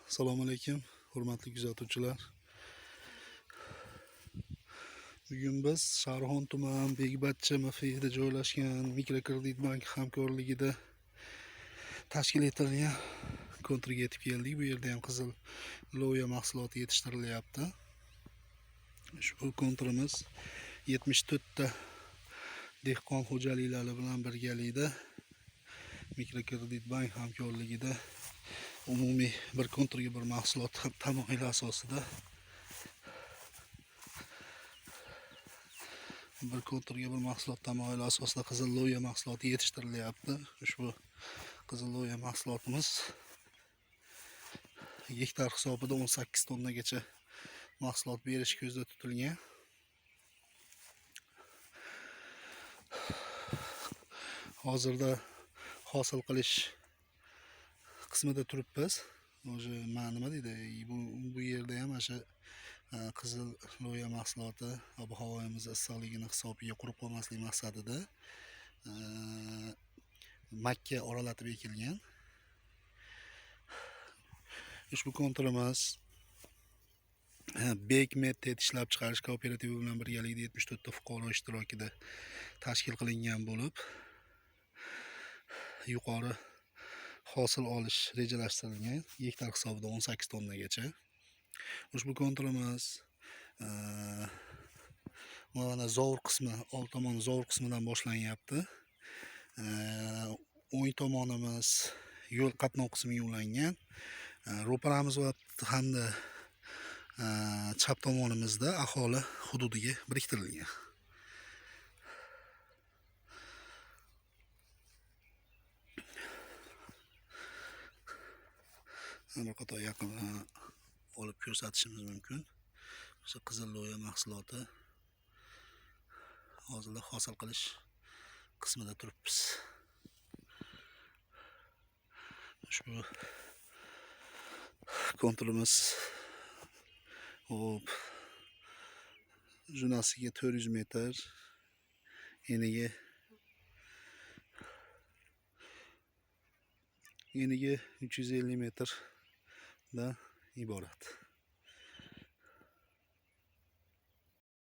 Assalomu alaykum, hurmatli kuzatuvchilar. Bugun biz Sharxon tuman Begbatcha MFI'da joylashgan Mikrokredit bank hamkorligida tashkil etilgan kontrga yetib keldik. Bu yerda ham qizil lo'ya mahsuloti yetishtirilyapti. Ushbu kontrimiz 74 ta dehqon xo'jaliklari bilan birgalikda Mikrokredit bank hamkorligida umumiy bir kontrga bir mahsulot tamoyili asosida qizil lo'ya mahsuloti yetishtirilyapti. Ushbu qizil lo'ya mahsulotimiz gektar hisobida 18 tonnagacha mahsulot berish ko'zda tutilgan. Hozirda hosil qilish qismida turibmiz. O'sha nima deydi, bu yerda ham o'sha qizil lo'ya mahsuloti ob-havomiz issiqligini hisobiga qurib qolmaslik maqsadida makka oralatib ekilgan. Ushbu kontrimiz Bekmet ishlab chiqarish kooperativi bilan birgalikda 74 ta fuqaro ishtirokida tashkil qilingan bo'lib, yuqori hosil olish rejalashtirilgan. Gektar hisobida 18 tonnagacha. Ushbu kontrimiz mana zovur qismi, old tomon zovur qismidan boshlanyapti. O'ng tomonimiz yo'l qatnov qismiga ulangan. Ro'paramiz va hamda chap tomonimizda aholi hududiga biriktirilgan. Bir qator yaqin olib ko'rsatishimiz mumkin. O'sha qizil lo'ya mahsuloti hozirda hosil qilish qismida turibmiz. Ushbu kontrimiz junasiga 400 metr, eniga 350 metrdan iborat.